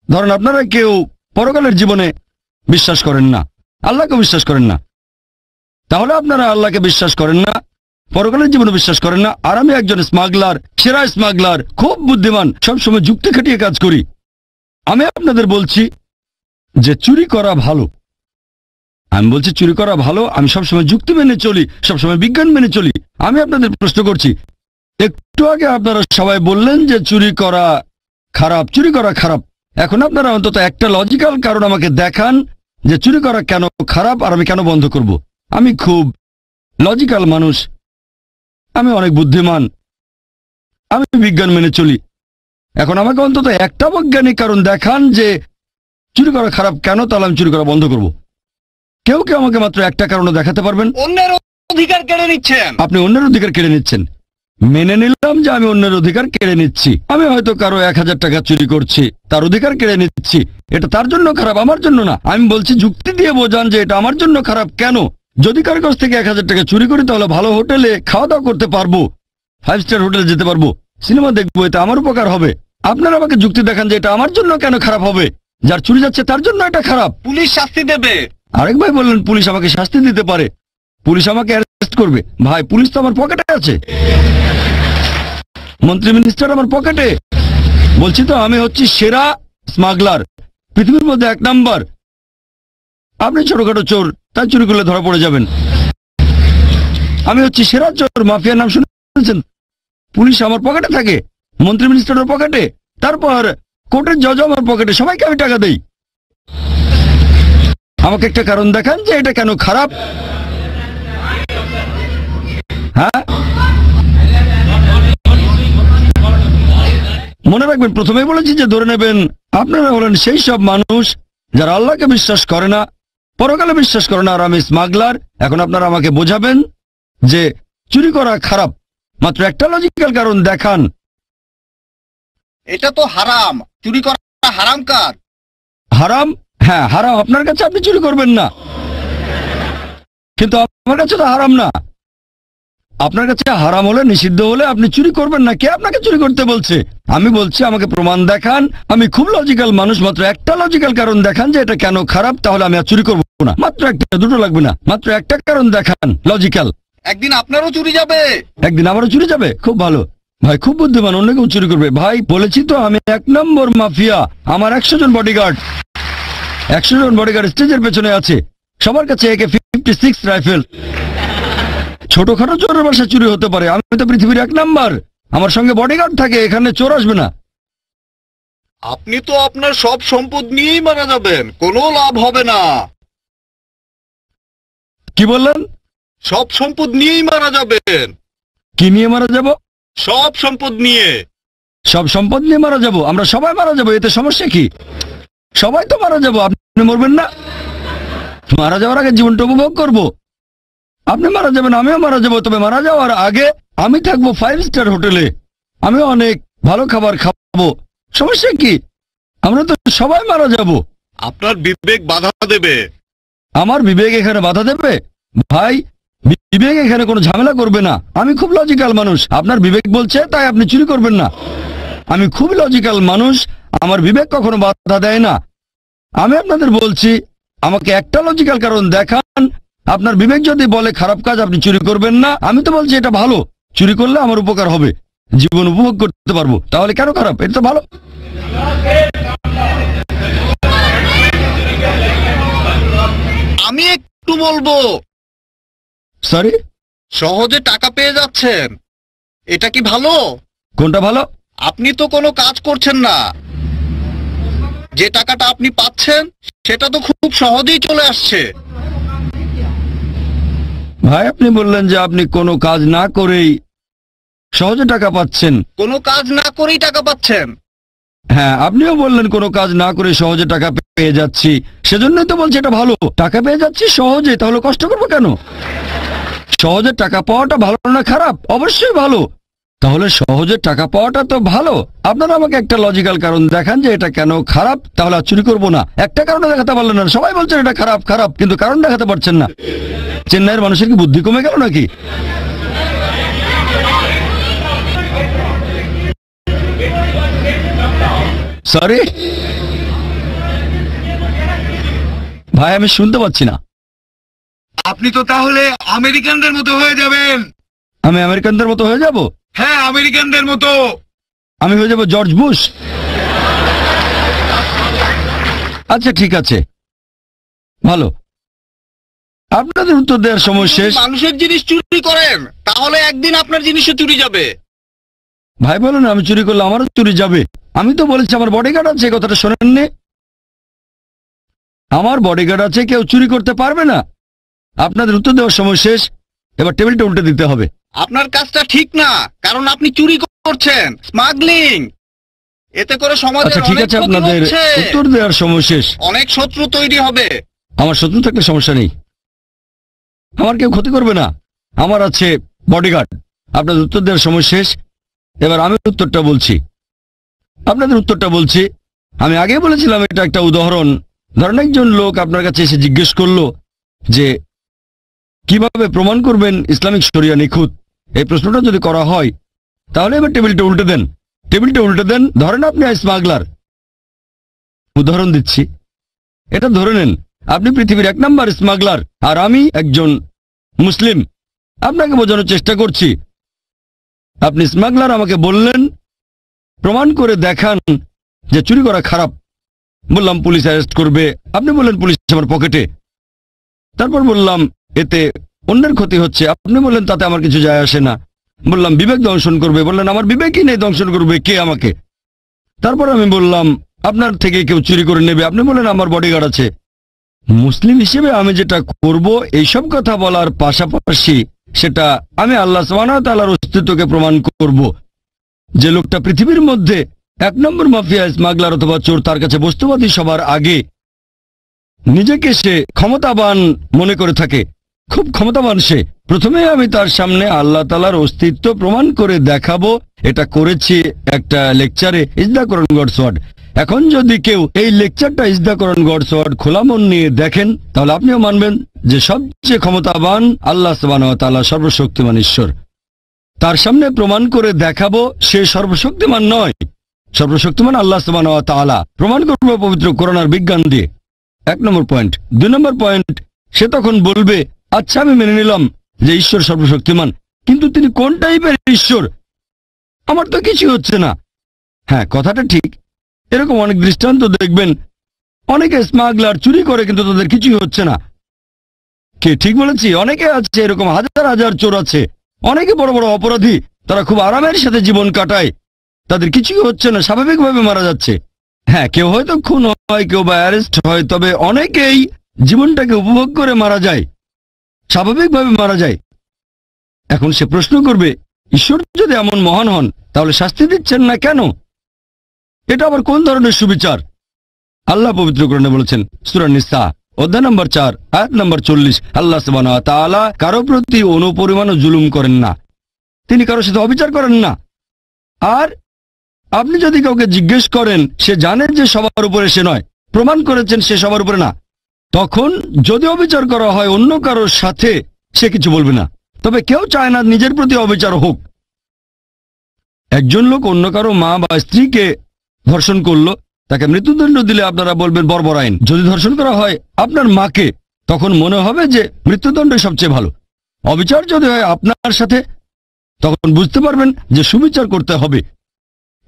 ধরেন আপনারা কেউ পরকালের জীবনে বিশ্বাস করেন না, আল্লাহকে বিশ্বাস করেন না। তাহলে আপনারা আল্লাহকে বিশ্বাস করেন না, পরকালের জীবনে বিশ্বাস করেন না, আর আমি একজন স্মাগলার, সেরা স্মাগলার, খুব বুদ্ধিমান, সবসময় যুক্তি খাটিয়ে কাজ করি। আমি আপনাদের বলছি যে চুরি করা ভালো। আমি বলছি চুরি করা ভালো, আমি সবসময় যুক্তি মেনে চলি, সবসময় বিজ্ঞান মেনে চলি। আমি আপনাদের প্রশ্ন করছি, একটু আগে আপনারা সবাই বললেন যে চুরি করা খারাপ, চুরি করা খারাপ। এখন আপনারা অন্তত একটা লজিক্যাল কারণ আমাকে দেখান যে চুরি করা কেন খারাপ আর আমি কেন বন্ধ করব। আমি খুব লজিক্যাল মানুষ, আমি অনেক বুদ্ধিমান, আমি বিজ্ঞান মেনে চলি। এখন আমাকে অন্তত একটা বৈজ্ঞানিক কারণ দেখান যে চুরি করা খারাপ কেন, তাহলে আমি চুরি করা বন্ধ করব। কেউ কেউ আমাকে মাত্র একটা কারণও দেখাতে পারবেন? অন্যের অধিকার কেড়ে নিচ্ছেন। আপনি অন্যের অধিকার কেড়ে নিচ্ছেন। মেনে নিলাম যে আমি অন্যের অধিকার কেড়ে নিচ্ছি। আমি হয়তো কারো 1000 টাকা চুরি করছি, তার অধিকার কেড়ে নিচ্ছি। এটা তার জন্য খারাপ, আমার জন্য না। আমি বলছি যুক্তি দিয়ে বোঝান যে এটা আমার জন্য খারাপ কেন। যদি কারো কাছ থেকে 1000 টাকা চুরি করি তাহলে ভালো হোটেলে খাওয়া দাওয়া করতে পারবো, 5 স্টার হোটেলে যেতে পারবো, সিনেমা দেখবো, এটা আমার উপকার হবে। আপনারা আমাকে যুক্তি দেখান যে এটা আমার জন্য কেন খারাপ হবে। যার চুরি যাচ্ছে তার জন্য এটা খারাপ। পুলিশ শাস্তি দেবে। আরেক ভাই বললেন পুলিশ আমাকে শাস্তি দিতে পারে, পুলিশ আমাকে অ্যারেস্ট করবে। ভাই, পুলিশ তো আমার পকেটে আছে, মন্ত্রী মিনিস্টার আমার পকেটে। বলছি তো আমি হচ্ছি সেরা স্মাগলার, পৃথিবীর মধ্যে 1 নাম্বার। আপনি ছোটখাটো চোর, তাই চুরি করলে ধরা পড়ে যাবেন। আমি হচ্ছি সেরা চোর, মাফিয়ার নাম শুনেছেন? পুলিশ আমার পকেটে থাকে, মন্ত্রী মিনিস্টারের পকেটে, তারপর কোর্টের জজ আমার পকেটে, সবাইকে আমি টাকা দেই। আমাকে একটা কারণ দেখান যে এটা কেন খারাপ। হ্যাঁ, মনে রাখবেন প্রথমেই বলেছি যে ধরে নেবেন আপনারা হলেন সেই সব মানুষ যারা আল্লাহকে বিশ্বাস করে না, পরকালে বিশ্বাস করে না, আর আমি স্মাগলার। এখন আপনারা আমাকে বোঝাবেন যে চুরি করা খারাপ, মাত্র একটা লজিক্যাল কারণ দেখান। এটা তো হারাম, চুরি করা হারাম কাজ। হারাম? হ্যাঁ হারাম আপনার কাছে, আপনি চুরি করবেন না, কিন্তু আমার কাছে তো হারাম না। আপনার কাছে হারাম হলে, নিষিদ্ধ হলে আপনি চুরি করবেন না। কে আপনাকে চুরি করতে বলছে? আমি বলছি আমাকে প্রমাণ দেখান। আমি খুব লজিক্যাল মানুষ, মাত্র একটা লজিক্যাল কারণ দেখান যে এটা কেন খারাপ, তাহলে আমি আর চুরি করবো না। মাত্র একটা, দুটো লাগবে না, মাত্র একটা কারণ দেখান লজিক্যাল। একদিন আপনারও চুরি যাবে। একদিন আমারও চুরি যাবে? খুব ভালো ভাই, খুব বুদ্ধিমান, অন্য কেউ চুরি করবে। ভাই বলেছি তো আমি 1 নম্বর মাফিয়া। আমার 100 জন বডিগার্ড, 100 জন বডিগার্ড স্টেজের পেছনে আছে, সবার কাছে AK-56 রাইফেল। ছোটখাটো চোরের বাসা চুরি হতে পারে, আমি তো পৃথিবীর 1 নাম্বার, আমার সঙ্গে বডিগার্ড থাকে, এখানে চোর আসবে না। আপনি তো আপনার সব সম্পদ নিয়েই মারা যাবেন, কোনো লাভ হবে না। কি বললেন? সব সম্পদ নিয়েই মারা যাবেন। কি নিয়ে মারা যাব? সব সম্পদ নিয়ে। সব সম্পদ নিয়ে মারা যাব? আমরা সবাই মারা যাব, এতে সমস্যা কি? সবাই তো মারা যাব, আপনি মরবেন না? মারা যাওয়ার আগে জীবনটা উপভোগ করব। আপনি মারা যাবেন, আমিও মারা যাব, তবে মারা যাওয়ার আগে আমি থাকবো 5 স্টার হোটেলে, আমি অনেক ভালো খাবার খাবো। সমস্যা কি? আমরা তো সবাই মারা যাব। আপনার বিবেক বাধা দেবে। আমার বিবেক এখানে বাধা দেবে? ভাই, বিবেক এখানে কোনো ঝামেলা করবে না। আমি খুব লজিক্যাল মানুষ, আপনার বিবেক বলছে তাই আপনি চুরি করবেন না। আমি খুব লজিক্যাল মানুষ, আমার বিবেক কখনো বাধা দেয় না। আমি আপনাদের বলছি আমাকে একটা লজিক্যাল কারণ দেখান। আপনার বিবেক যদি বলে খারাপ কাজ, আপনি চুরি করবেন না, আমি তো বলছি এটা ভালো, চুরি করলে আমার উপকার হবে, জীবন উপভোগ করতে পারবো, তাহলে কেন খারাপ? এটা তো ভালো। আমি একটু বলবো। সরি? সহজে টাকা পেয়ে যাচ্ছেন, এটা কি ভালো? কোনটা ভালো? আপনি তো কোনো কাজ করছেন না, যে টাকাটা আপনি পাচ্ছেন সেটা তো খুব সহজেই চলে আসছে। ভাই আপনি বললেন যে আপনি কোনো কাজ না করেই সহজে টাকা পাচ্ছেন। কোনো কাজ না করেই টাকা পাচ্ছেন। হ্যাঁ, আপনিও বললেন কোনো কাজ না করে সহজে টাকা পেয়ে যাচ্ছি, সেজন্যই তো বলছি এটা ভালো। টাকা পেয়ে যাচ্ছি সহজে, তাহলে কষ্ট করবো কেন? সহজে টাকা পাওয়াটা ভালো না খারাপ? অবশ্যই ভালো। তাহলে সহজে টাকা পাওয়াটা তো ভালো। আপনারা আমাকে একটা লজিক্যাল কারণ দেখান যে এটা কেন খারাপ, তাহলে আর চুরি করবো না। একটা কারণ দেখাতে পারলেন না, সবাই বলছেন এটা খারাপ খারাপ, কিন্তু কারণ দেখাতে পারছেন না। চেন্নাইয়ের মানুষের কি বুদ্ধি কমে গেল নাকি? সরি ভাই, আমি শুনতে পাচ্ছি না। আপনি তো তাহলে আমেরিকানদের মতো হয়ে যাবেন। আমি আমেরিকানদের মতো হয়ে যাব? হ্যাঁ, আমেরিকানদের মতো। আমি হয়ে যাব জর্জ বুশ? আচ্ছা ঠিক আছে, ভালো। আপনাদের উত্তর দেওয়ার সময় শেষ। মানুষের জিনিস চুরি করেন, তাহলে একদিন আপনার জিনিসও চুরি যাবে। ভাই বলেন আমি চুরি করলে আমারও চুরি যাবে? আমি তো বলেছি আমার বডিগার্ড আছে, কথাটা শোনেননি? আমার বডিগার্ড আছে, কেউ চুরি করতে পারবে না। আপনাদের উত্তর দেওয়ার সময় শেষ, এবার টেবিলটা উল্টে দিতে হবে। আপনার কাজটা ঠিক না, কারণ আপনি চুরি করছেন, স্মাগলিং। এতে করে সমাজের আচ্ছা ঠিক অনেক আছে, ক্ষতি আপনাদের হচ্ছে। উত্তর দেওয়ার সময় শেষ। অনেক শত্রু তৈরি হবে। আমার শত্রু থাকলে সমস্যা নেই, আমার কেউ ক্ষতি করবে না, আমার আছে বডিগার্ড। আপনাদের উত্তর দেওয়ার সময় শেষ, এবার আমি উত্তরটা বলছি। আপনাদের উত্তরটা বলছি। আমি আগে বলেছিলাম এটা একটা উদাহরণ। ধরেন একজন লোক আপনার কাছে এসে জিজ্ঞেস করলো যে কিভাবে প্রমাণ করবেন ইসলামিক শরিয়া নিখুঁত। এই প্রশ্নটা যদি করা হয়, তাহলে এবার টেবিলটা উল্টে দেন। টেবিলটা উল্টে দেন। ধরেন আপনি স্মাগলার, উদাহরণ দিচ্ছি, এটা ধরে নেন আপনি পৃথিবীর 1 নম্বর স্মাগলার আর আমি একজন মুসলিম। আপনাকে বোঝানোর চেষ্টা করছি। আপনি স্মাগলার, আমাকে বললেন প্রমাণ করে দেখান যে চুরি করা খারাপ। বললাম পুলিশ অ্যারেস্ট করবে। আপনি বললেন পুলিশ আমার পকেটে। তারপর বললাম এতে অন্যের ক্ষতি হচ্ছে। আপনি বললেন তাতে আমার কিছু যায় আসে না। বললাম বিবেক দংশন করবে। বললেন আমার বিবেকই নেই, দংশন করবে কে আমাকে? তারপর আমি বললাম আপনার থেকে কেউ চুরি করে নেবে। আপনি বললেন আমার বডিগার্ড আছে। মুসলিম হিসেবে আমি যেটা করব, এইসব কথা বলার পাশাপাশি সেটা আমি আল্লাহ সুবহানাহু ওয়া তাআলার অস্তিত্বকে প্রমাণ করব। যে লোকটা পৃথিবীর মধ্যে 1 নম্বর মাফিয়া, স্মাগলার অথবা চোর, তার কাছে বস্তুবাদী সবার আগে, নিজেকে সে ক্ষমতাবান মনে করে থাকে, খুব ক্ষমতাবান সে। প্রথমে আমি তার সামনে আল্লাহ তাআলার অস্তিত্ব প্রমাণ করে দেখাবো। এটা করেছি একটা লেকচারে, is the Quran God's word. এখন যদি কেউ এই লেকচারটা is the Quran God's word খোলা মন নিয়ে দেখেন, তাহলে আপনিও মানবেন যে সবচেয়ে ক্ষমতাবান আল্লাহ সুবহানাহু ওয়া তাআলা, সর্বশক্তিমান ঈশ্বর। তার সামনে প্রমাণ করে দেখাবো সে সর্বশক্তিমান নয়, সর্বশক্তিমান আল্লাহ সুবহানাহু ওয়া তাআলা। প্রমাণ করবো পবিত্র কোরআন আর বিজ্ঞান দিয়ে। 1 নম্বর পয়েন্ট। 2 নম্বর পয়েন্ট, সে তখন বলবে আচ্ছা আমি মেনে নিলাম যে ঈশ্বর সর্বশক্তিমান, কিন্তু তিনি কোন টাইপের ঈশ্বর? আমার তো কিছু হচ্ছে না। হ্যাঁ, কথাটা ঠিক। এরকম অনেক দৃষ্টান্ত দেখবেন। অনেকে স্মাগলার চুরি করে কিন্তু তাদের কিছুই হচ্ছে না। কে ঠিক বলেছি? অনেকে আছে এরকম, হাজার হাজার চোর আছে। অনেকে বড় বড় অপরাধী, তারা খুব আরামের সাথে জীবন কাটায়, তাদের কিছুই হচ্ছে না, স্বাভাবিকভাবে মারা যাচ্ছে। হ্যাঁ, কেউ হয়তো খুন হয়, কেউ বা অ্যারেস্ট হয়, তবে অনেকেই জীবনটাকে উপভোগ করে মারা যায়, স্বাভাবিকভাবে মারা যায়। এখন সে প্রশ্ন করবে ঈশ্বর যদি এমন মহান হন, তাহলে শাস্তি দিচ্ছেন না কেন? এটা আবার কোন ধরনের সুবিচার? আল্লাহ পবিত্র কোরআনে বলেছেন, সূরা নিসা অধ্যায় নম্বর 4 আয়াত নম্বর 40, আল্লাহ সুবহানাহু ওয়া তাআলা কারো প্রতি অনুপরিমাণ জুলুম করেন না, তিনি কারোর সাথে অবিচার করেন না। আর আপনি যদি কাউকে জিজ্ঞেস করেন, সে জানেন যে সবার উপরে সে নয়, প্রমাণ করেছেন সে সবার উপরে না, তখন যদি অবিচার করা হয় অন্য কারোর সাথে, সে কিছু বলবে না। তবে কেউ চায় না নিজের প্রতি অবিচার হোক। একজন লোক অন্য কারো মা বা স্ত্রীকে ধর্ষণ করলো, তাকে মৃত্যুদণ্ড দিলে আপনারা বলবেন বর্বর আইন। যদি ধর্ষণ করা হয় আপনার মাকে, তখন মনে হবে যে মৃত্যুদণ্ড সবচেয়ে ভালো। অবিচার যদি হয় আপনার সাথে, তখন বুঝতে পারবেন যে সুবিচার করতে হবে।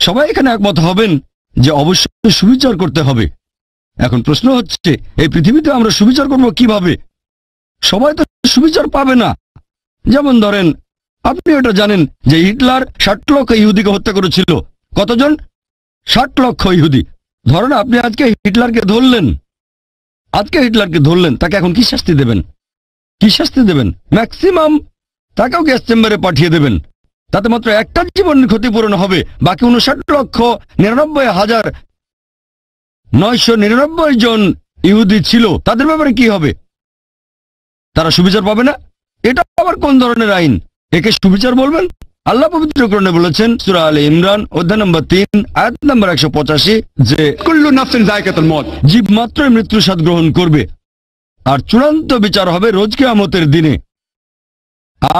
সবাই এখানে একমত হবেন যে অবশ্যই সুবিচার করতে হবে। এখন প্রশ্ন হচ্ছে, এই পৃথিবীতে আমরা সুবিচার করব কিভাবে? সবাই তো সুবিচার পাবে না। যেমন ধরেন, আপনি এটা জানেন যে হিটলার 60 লক্ষ ইহুদিকে হত্যা করেছিল। কতজন? 60 লক্ষ ইহুদি। ধরেন আপনি আজকে হিটলারকে ধরলেন, তাকে এখন কি শাস্তি দেবেন? কি শাস্তি দেবেন? ম্যাক্সিমাম তাকেও গ্যাস চেম্বারে পাঠিয়ে দেবেন। তাতে মাত্র একটা জীবন ক্ষতিপূরণ হবে, বাকি 59,99,999 জন ইহুদি ছিল, তাদের ব্যাপারে কি হবে? তারা সুবিচার পাবে না? এটা আবার কোন ধরনের আইন? একে সুবিচার বলবেন? আল্লাহ পবিত্র কোরআনে বলেছেন সূরা আলে ইমরান অধ্যায় নম্বর 3 আয়াত নম্বর 185 যে कुल्लु नफ्सिन जायकातुल मौत। জীব মাত্রই মৃত্যু স্বাদ গ্রহণ করবে, আর চূড়ান্ত বিচার হবে রোজ কিয়ামতের দিনে।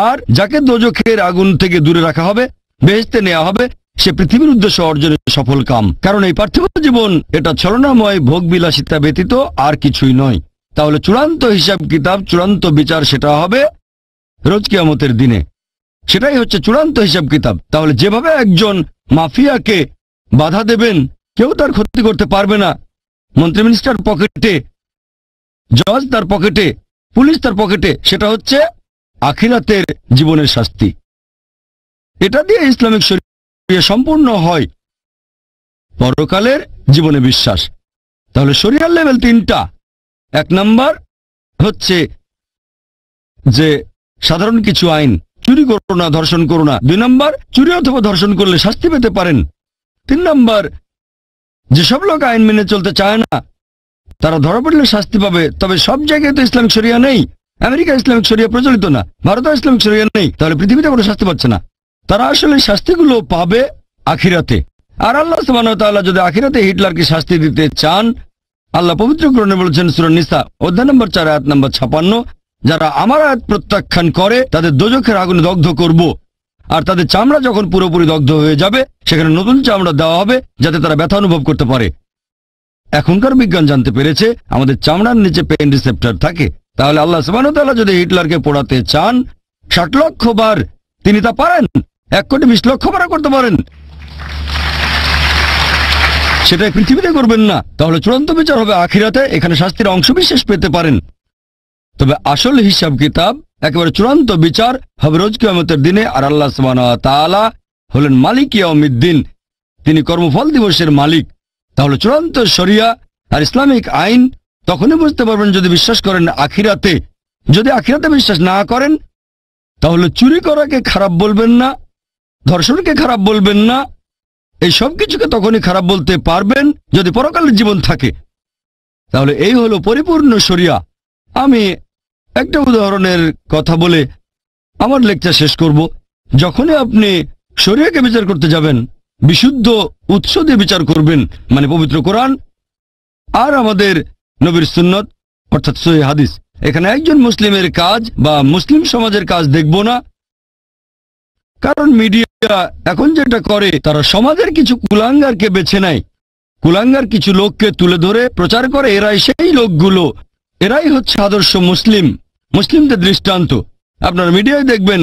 আর যাকে দোজখের আগুন থেকে দূরে রাখা হবে, বেহেশতে নেওয়া হবে, সে পৃথিবীর উদ্দেশ্য অর্জনের সফল কাম। কারণ এই পার্থিব জীবন এটা ছলনাময় ভোগ বিলাসিতা ব্যতীত আর কিছুই নয়। তাহলে চূড়ান্ত হিসাব কিতাব, চূড়ান্ত বিচার সেটা হবে রোজ কিয়ামতের দিনে। সেটাই হচ্ছে চূড়ান্ত হিসাব কিতাব। তাহলে যেভাবে একজন মাফিয়াকে বাধা দেবেন, কেউ তার ক্ষতি করতে পারবে না, মন্ত্রী মিনিস্টার পকেটে, জজ তার পকেটে, পুলিশ তার পকেটে, সেটা হচ্ছে আখিরাতের জীবনের শাস্তি। এটা দিয়ে ইসলামিক শরিয়া সম্পূর্ণ হয়, পরকালের জীবনে বিশ্বাস। তাহলে শরিয়ার লেভেল 3টা। 1 নাম্বার হচ্ছে যে সাধারণ কিছু আইন, চুরি করো না, ধর্ষণ করো না। 2 নাম্বার, চুরি অথবা ধর্ষণ করলে শাস্তি পেতে পারেন। 3 নাম্বার, যেসব লোক আইন মেনে চলতে চায় না তারা ধরা পড়লে শাস্তি পাবে। তবে সব জায়গায় তো ইসলামিক শরিয়া নেই। আমেরিকা ইসলামিক শরিয়া প্রচলিত না, ভারতেও ইসলামিক শরিয়া নেই, তাহলে পৃথিবীতে কোনো শাস্তি পাচ্ছে না। তারা আসলে শাস্তিগুলো পাবে আখিরাতে। আর আল্লাহ সুবহানাহু ওয়া তাআলা যদি আখিরাতে হিটলারকে শাস্তি দিতে চান, আল্লাহ পবিত্র কোরআনে বলেছেন সূরা নিসা অধ্যায় নম্বর 4 আয়াত নম্বর 56, যারা আমার আয়াত প্রত্যাখ্যান করে তাদের দোজখের আগুনে দগ্ধ করব, আর তাদের চামড়া যখন পুরোপুরি দগ্ধ হয়ে যাবে সেখানে নতুন চামড়া দেওয়া হবে যাতে তারা ব্যথা অনুভব করতে পারে। এখনকার বিজ্ঞান জানতে পেরেছে আমাদের চামড়ার নিচে পেইন রিসেপ্টর থাকে। তাহলে আল্লাহ সুবহানাহু ওয়া তাআলা যদি হিটলারকে পোড়াতে চান 60 লক্ষ বার, তিনি তা পারেন। 1,20,00,000 বার করতে পারেন, সেটা পৃথিবীতে করবেন না। তাহলে চূড়ান্ত বিচার হবে আখিরাতে, এখানে শাস্তির অংশ বিশেষ পেতে পারেন। তবে আসল হিসাব কিতাব, একেবারে চূড়ান্ত বিচার হবে রোজ কিয়ামতের দিনে। আর আল্লাহ সুবহানাহু ওয়া তাআলা হলেন মালিক ইয়াউমিদ্দিন, তিনি কর্মফল দিবসের মালিক। তাহলে চূড়ান্ত শরিয়া আর ইসলামিক আইন তখনই বুঝতে পারবেন যদি বিশ্বাস করেন আখিরাতে। যদি আখিরাতে বিশ্বাস না করেন তাহলে চুরি করাকে খারাপ বলবেন না, ধর্ষণকে খারাপ বলবেন না, এই সব কিছুকে তখনই খারাপ বলতে পারবেন যদি পরকালের জীবন থাকে। তাহলে এই হলো পরিপূর্ণ শরিয়া। আমি একটা উদাহরণের কথা বলে আমার লেকচার শেষ করব। যখনই আপনি শরিয়াকে বিচার করতে যাবেন, বিশুদ্ধ উৎস দিয়ে বিচার করবেন, মানে পবিত্র কোরআন আর আমাদের নবীর সুন্নত অর্থাৎ সহিহ হাদিস। এখানে একজন মুসলিমের কাজ বা মুসলিম সমাজের কাজ দেখব না, কারণ মিডিয়া এখন যেটা করে তারা সমাজের কিছু কুলাঙ্গারকে বেছে নেয়, কুলাঙ্গার কিছু লোককে তুলে ধরে প্রচার করে এরাই সেই লোকগুলো, এরাই হচ্ছে আদর্শ মুসলিম, মুসলিমদের দৃষ্টান্ত। আপনার মিডিয়ায় দেখবেন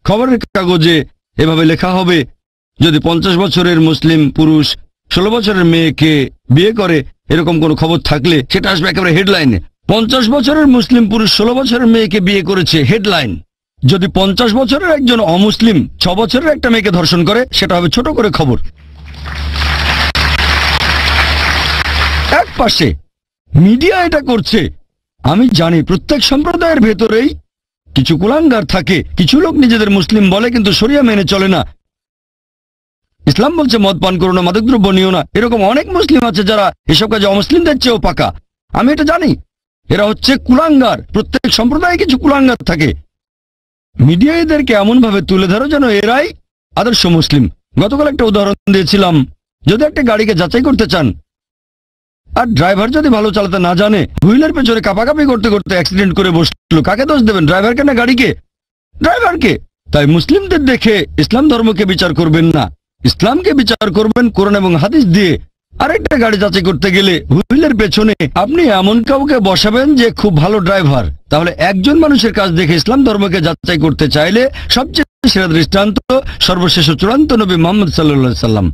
খবরের কাগজে এভাবে লেখা হবে, যদি 50 বছরের মুসলিম পুরুষ 16 বছরের মেয়েকে বিয়ে করে, এরকম কোনো খবর থাকলে সেটা আসবে একেবারে হেডলাইনে। 50 বছরের মুসলিম পুরুষ 16 বছরের মেয়েকে বিয়ে করেছে, হেডলাইন। যদি 50 বছরের একজন অমুসলিম 6 বছরের একটা মেয়েকে ধর্ষণ করে, সেটা হবে ছোট করে খবর। এক পাশে মিডিয়া এটা করছে। আমি জানি প্রত্যেক সম্প্রদায়ের ভেতরেই কিছু কুলাঙ্গার থাকে, কিছু লোক নিজেদের মুসলিম বলে কিন্তু শরিয়া মেনে চলে না। ইসলাম বলছে মদ পান করো না, মাদকদ্রব্য নিও না। এরকম অনেক মুসলিম আছে যারা এসব কাজে অমুসলিমদের চেয়েও পাকা। আমি এটা জানি, এরা হচ্ছে কুলাঙ্গার। প্রত্যেক সম্প্রদায়ে কিছু কুলাঙ্গার থাকে। মিডিয়া এদেরকে এমন ভাবে তুলে ধরো যেন এরাই আদর্শ মুসলিম। গতকাল একটা উদাহরণ দিয়েছিলাম, যদি একটা গাড়িকে যাচাই করতে চান আর ড্রাইভার যদি ভালো চালাতে না জানে, হুইলের পেছনে কাঁপাকাঁপি করতে করতে অ্যাক্সিডেন্ট করে বসলো, কাকে দোষ দেবেন? ড্রাইভারকে না গাড়িকে? ড্রাইভারকে। তাই মুসলিমদের দেখে ইসলাম ধর্মকে বিচার করবেন না, ইসলামকে বিচার করবেন কোরআন এবং হাদিস দিয়ে। আরেকটা গাড়ি যাচাই করতে গেলে হুইলের পেছনে আপনি এমন কাউকে বসাবেন যে খুব ভালো ড্রাইভার। তাহলে একজন মানুষের কাজ দেখে ইসলাম ধর্মকে যাচাই করতে চাইলে সবচেয়ে সেরা দৃষ্টান্ত সর্বশেষ চূড়ান্ত নবী মুহাম্মদ সাল্লাল্লাহু আলাইহি ওয়াসাল্লাম।